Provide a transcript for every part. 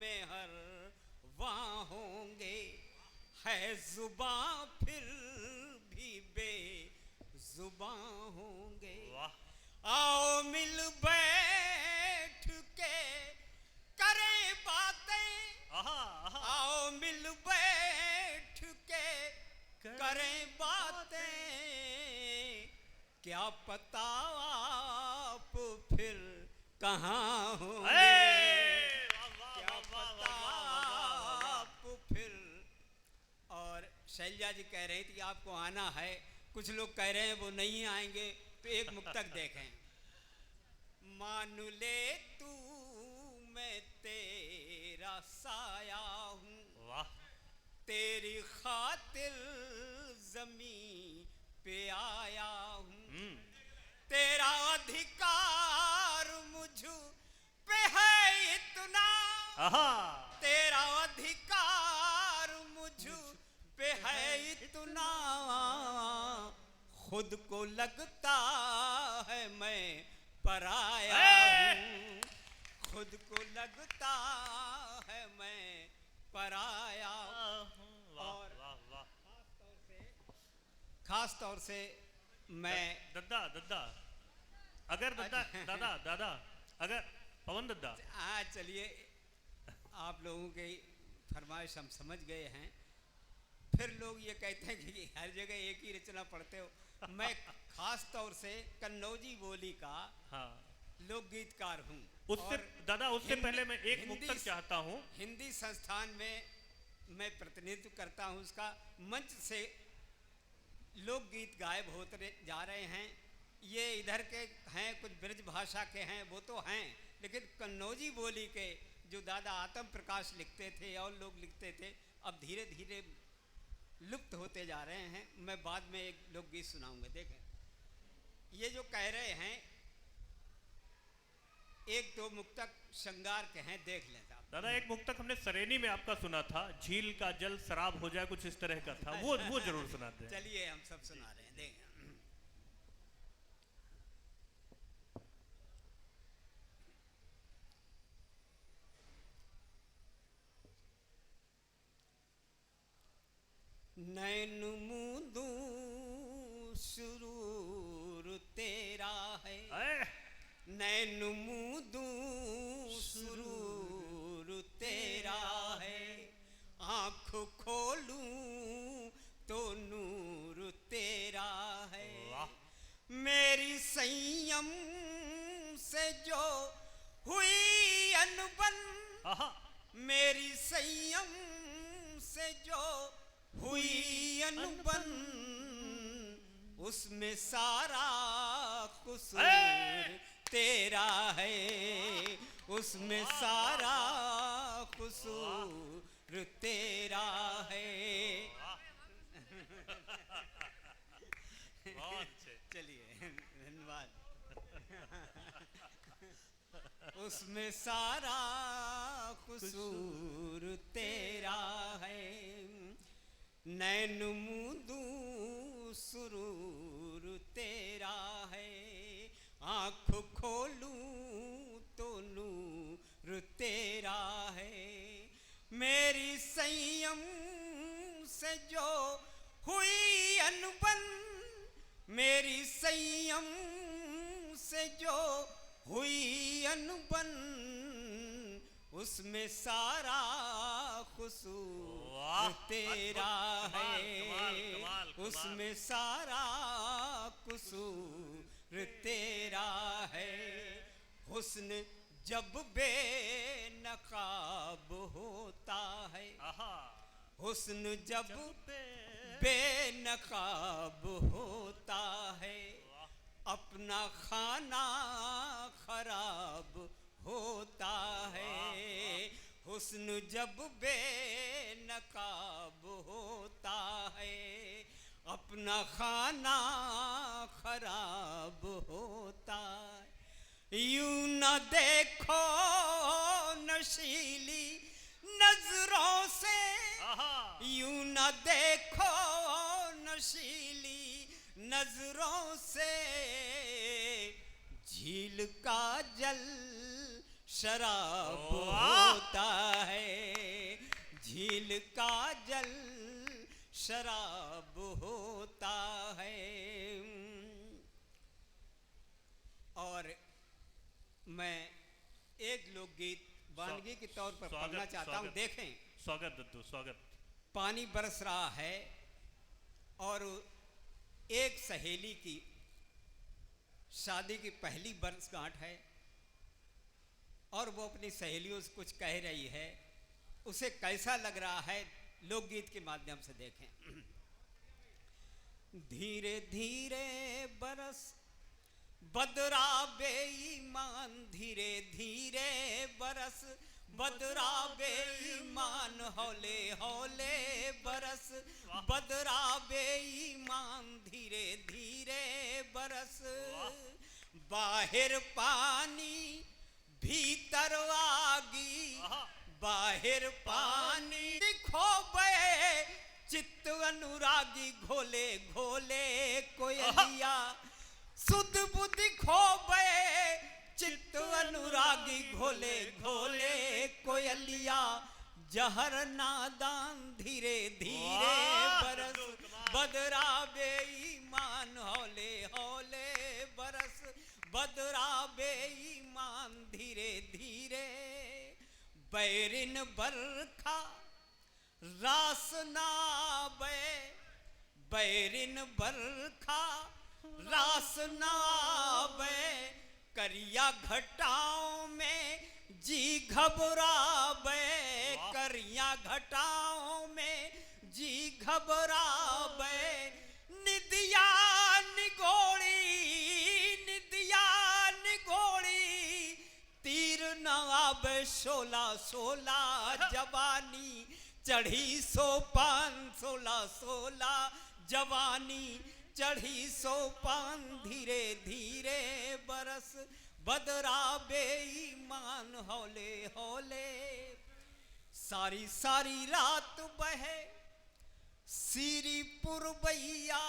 में हर वहाँ होंगे, है जुबां फिर भी बेजुबां होंगे। आओ मिल बैठ के करें बातें, आओ मिल बैठ के करें बातें, क्या पता आप फिर कहाँ होंगे, क्या पता आप फिर। और शैलजा जी कह रही थी आपको आना है, कुछ लोग कह रहे हैं वो नहीं आएंगे, तो एक मुक्तक देखें। मान ले तू मैं तेरा साया हूँ, तेरी खातिर जमीन पे आया हूँ, तेरा अधिकार मुझ पे है इतना, तेरा अधिकार मुझ पे है इतना, खुद को लगता है मैं पराया हूँ, खुद को लगता है मैं पराया हूँ। और खास तौर से मैं दादा अगर दादा अगर पवन दादा, हाँ चलिए, आप लोगों की फरमाइश हम समझ गए हैं। फिर लोग ये कहते हैं कि हर जगह एक ही रचना पढ़ते हो। मैं खास तौर से कन्नौजी बोली का लोकगीतकार हूँ। उससे दादा उससे पहले मैं एक मुक्तक चाहता हूँ। हिंदी संस्थान में मैं प्रतिनिधित्व करता हूँ, उसका मंच से लोकगीत गायब होते जा रहे हैं। ये इधर के हैं, कुछ ब्रज भाषा के हैं, वो तो हैं, लेकिन कन्नौजी बोली के जो दादा आत्म प्रकाश लिखते थे और लोग लिखते थे, अब धीरे धीरे लुप्त होते जा रहे हैं। मैं बाद में एक लोकगीत सुनाऊंगा। देखें, ये जो कह रहे हैं, एक दो मुक्तक श्रृंगार के हैं, देख लें साहब। दादा एक मुक्तक हमने सरेनी में आपका सुना था, झील का जल शराब हो जाए, कुछ इस तरह का था, वो जरूर सुनाते हैं। चलिए हम सब सुना रहे हैं, देखें। नैन मूंदू सुरूर तेरा है, नैन मूंदू सुरूर तेरा है, आँख खोलूं तो नूर तेरा है, मेरी संयम से जो हुई अनबन, मेरी संयम से जो हुई अनबन, उसमें सारा कसूर तेरा है, उसमें सारा कसूर तेरा है। चलिए धन्यवाद। उसमें सारा कसूर तेरा है, नैन मूंदू सुरूर तेरा है, आँख खोलूं तो नूर तेरा है, मेरी संयम से जो हुई अनबन, मेरी संयम से जो हुई अनबन, उसमें सारा कसूर तेरा है, उसमें सारा कसूर तेरा है, हुस्न जब बेनकाब होता है, हुस्न जब बेनकाब होता है, अपना खाना खराब होता है, हुस्न जब बेनकाब होता है, अपना खाना खराब होता है, यूं न देखो नशीली नजरों से, यूं न देखो नशीली नजरों से, झील का जल शराब वाह! होता है, झील का जल शराब होता है। और मैं एक लोकगीत वानगी के तौर पर स्वागत, पढ़ना चाहता हूँ। स्वागत। देखें, स्वागत दद्दू, स्वागत। पानी बरस रहा है और एक सहेली की शादी की पहली वर्षगांठ है और वो अपनी सहेलियों से कुछ कह रही है। उसे कैसा लग रहा है, लोकगीत के माध्यम से देखें। धीरे धीरे बरस बदरा बेईमान, धीरे धीरे बरस बदरा बेईमान, हौले हौले बरस बदरा बेईमान, धीरे धीरे बरस। बाहर पानी भीतर आगी, बाहर पानी खोबे चित्त अनुरागी, घोले घोले कोयलिया सुध बुद्धि खोबे चित्त अनुरागी, घोले घोले कोयलिया जहर नादान, धीरे धीरे बरस बदरा बेईमान, हौले हौले बरस बदरा बेईमान, धीरे धीरे। बैरिन बरखा रास ना बे, बैरिन बरखा रास ना बे, करिया घटाओं में जी घबरावे, करिया घटाओं में जी घबरावे। निदिया निगोड़ी, निदिया निगोड़ी, तीर न आवे शोला शोला जवानी, चढ़ी सोपान 16-16 जवानी, चढ़ी सोपान, धीरे धीरे बरस बदरा बेईमान, हौले हौले। सारी सारी रात बहे सीरी पुरबैया,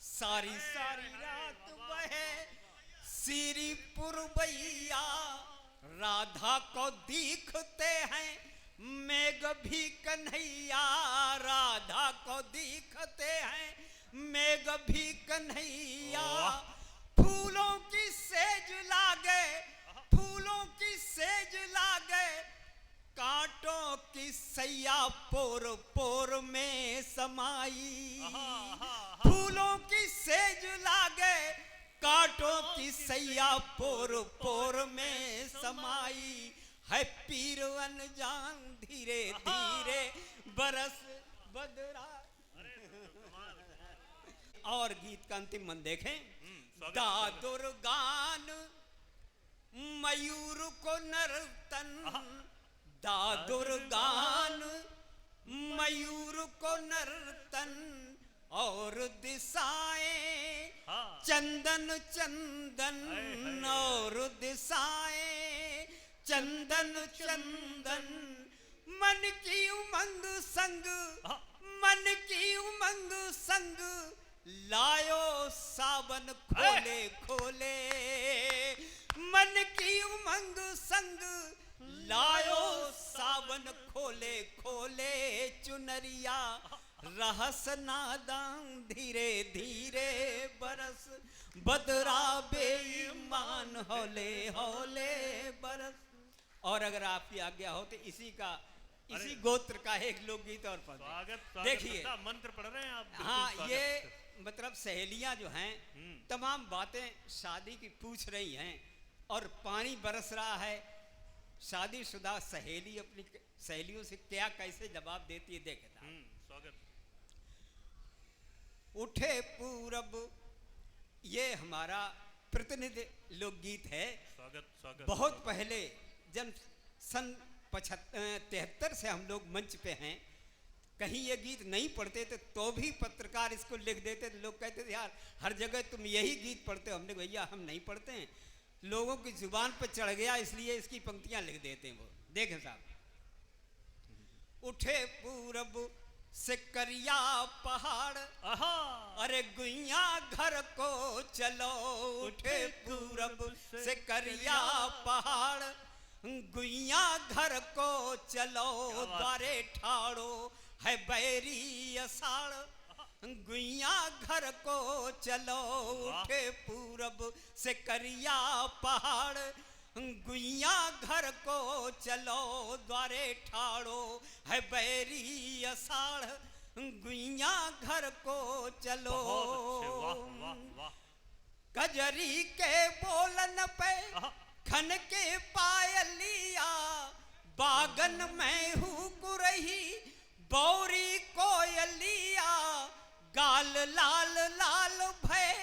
सारी सारी रात बहे सीरी पुरबैया, राधा को दिखते हैं मेघ भी कन्हैया, राधा को दिखते हैं मेघ भी कन्हैया। फूलों की सेज लागे, फूलों की सेज लागे, कांटों की सैया पोर पोर में समाई। फूलों की सेज लागे, कांटों की सैया पोर पोर में समाई, है पीर अनजान, धीरे धीरे बरस बदरा। और गीत का अंतिम मन देखें। दादुर गान मयूर को नर्तन, दादुर गान मयूर को नर्तन, और दिशाएं चंदन चंदन, और दिशाएं चंदन चंदन। मन की उमंग संग, मन की उमंग संग, लायो सावन खोले खोले। मन की उमंग संग लायो सावन खोले खोले चुनरिया। रहस नादान धीरे धीरे बरस, बदरा बेईमान हौले हौले बरस। और अगर आपकी आज्ञा हो तो इसी गोत्र का एक लोकगीत और पढ़। देखिए मंत्र पढ़ रहे हैं आप। हाँ, ये मतलब सहेलियां जो हैं तमाम बातें शादी की पूछ रही हैं और पानी बरस रहा है। शादीशुदा सहेली अपनी सहेलियों से क्या कैसे जवाब देती है, देखे था। स्वागत। उठे पूरब, ये हमारा प्रतिनिधि लोकगीत है। स्वागत स्वागत। बहुत पहले जन सन 73 से हम लोग मंच पे हैं। कहीं ये गीत नहीं पढ़ते थे तो भी पत्रकार इसको लिख देते थे। लोग कहते थे यार हर जगह तुम यही गीत पढ़ते हो। हमने कहा भैया हम नहीं पढ़ते हैं, लोगों की जुबान पर चढ़ गया इसलिए इसकी पंक्तियां लिख देते हैं वो। देखें साहब, उठे पूरब से करिया पहाड़, आहा अरे गुइया घर को चलो उठे पूरब से करिया पहाड़, गुइया घर को चलो द्वारे ठाड़ो है बैरी अषाढ़, गुइया घर को चलो उठे पूरब से करिया पहाड़, गुइया घर को चलो द्वारे ठाड़ो है बैरी अषाढ़, गुइया घर को चलो। वाह वाह वाह। कजरी के बोलन पे खन के पायलिया, बागन में हूँ कुरही बौरी कोयलिया, गाल लाल लाल भय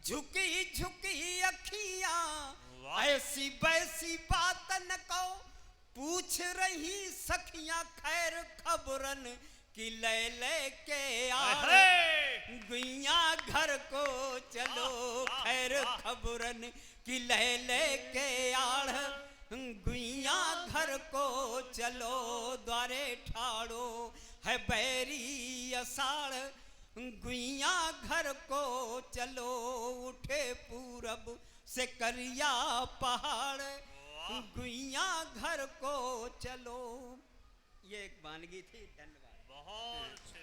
झुकी झुकी अखियां, ऐसी वैसी बात न को पूछ रही सखियां खैर खबरन कि ले ले के आड़, गुइया घर को चलो खैर खबरन कि ले ले के आड़, गुइया घर को चलो द्वारे ठाड़ो है बैरी अषाढ़, गुइया घर को चलो उठे पूरब से करिया पहाड़, गुइया घर को चलो। ये एक वानगी थी। धन्यवाद। बहुत